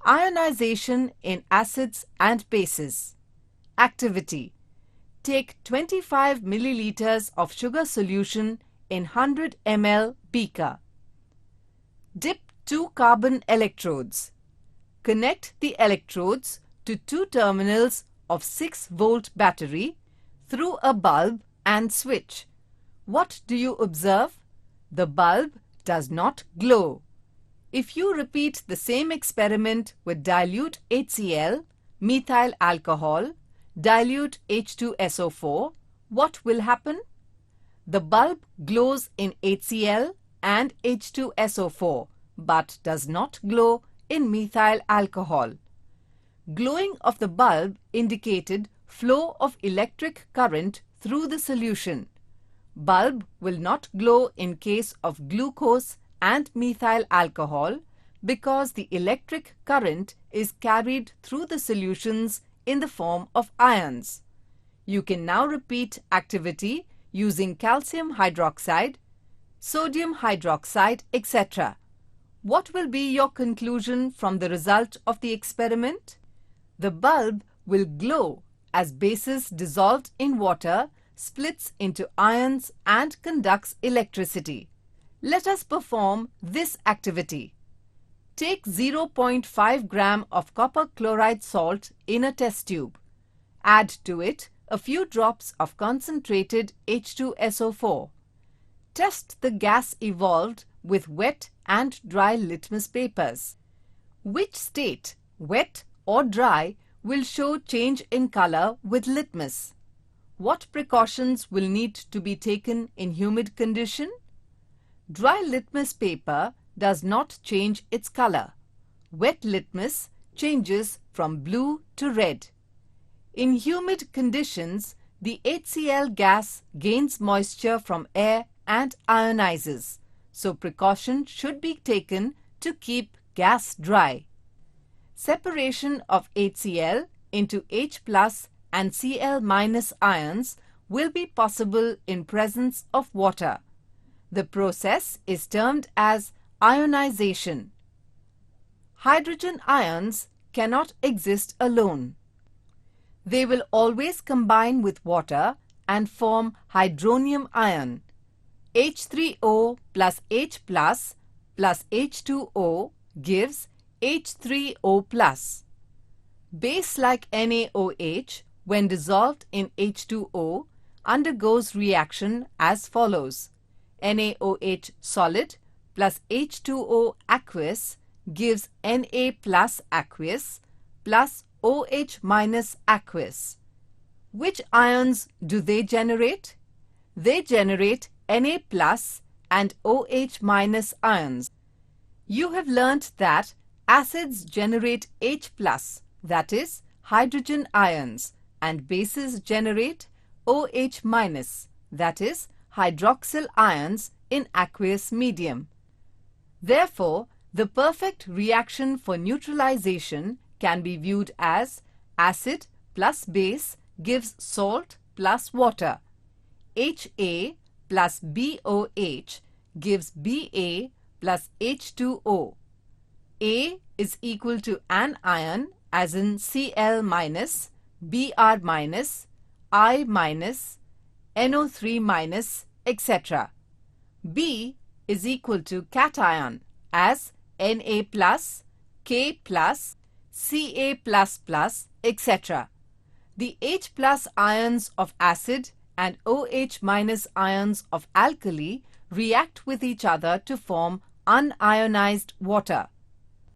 Ionization in acids and bases. Activity. Take 25 milliliters of sugar solution in 100 ml beaker. Dip 2 carbon electrodes. Connect the electrodes to 2 terminals of 6-volt battery through a bulb and switch. What do you observe? The bulb does not glow. If you repeat the same experiment with dilute HCl, methyl alcohol, dilute H2SO4, what will happen? The bulb glows in HCl and H2SO4 but does not glow in methyl alcohol. Glowing of the bulb indicated flow of electric current through the solution. Bulb will not glow in case of glucose and methyl alcohol because the electric current is carried through the solutions in the form of ions. You can now repeat activity using calcium hydroxide, sodium hydroxide, etc. What will be your conclusion from the result of the experiment? The bulb will glow as bases dissolved in water splits into ions and conducts electricity. Let us perform this activity. Take 0.5 gram of copper chloride salt in a test tube. Add to it a few drops of concentrated H2SO4. Test the gas evolved with wet and dry litmus papers. Which state, wet or dry, will show change in color with litmus? What precautions will need to be taken in humid condition? Dry litmus paper does not change its color. Wet litmus changes from blue to red. In humid conditions, the HCl gas gains moisture from air and ionizes, so precaution should be taken to keep gas dry. Separation of HCl into H+ and Cl- ions will be possible in presence of water. The process is termed as ionization. Hydrogen ions cannot exist alone. They will always combine with water and form hydronium ion. H3O plus H plus H2O gives H3O plus. Base like NaOH, when dissolved in H2O, undergoes reaction as follows. NaOH solid plus H2O aqueous gives Na plus aqueous plus OH minus aqueous. Which ions do they generate? They generate Na plus and OH minus ions. You have learnt that acids generate H plus, that is, hydrogen ions, and bases generate OH minus, that is, hydroxyl ions in aqueous medium. Therefore, the perfect reaction for neutralization can be viewed as acid plus base gives salt plus water. Ha plus BOH gives Ba plus H2O. A is equal to an ion as in Cl minus, Br minus, I minus, NO3 minus, etc. B is equal to cation as Na plus, K plus, Ca plus plus, etc. The H plus ions of acid and OH minus ions of alkali react with each other to form unionized water.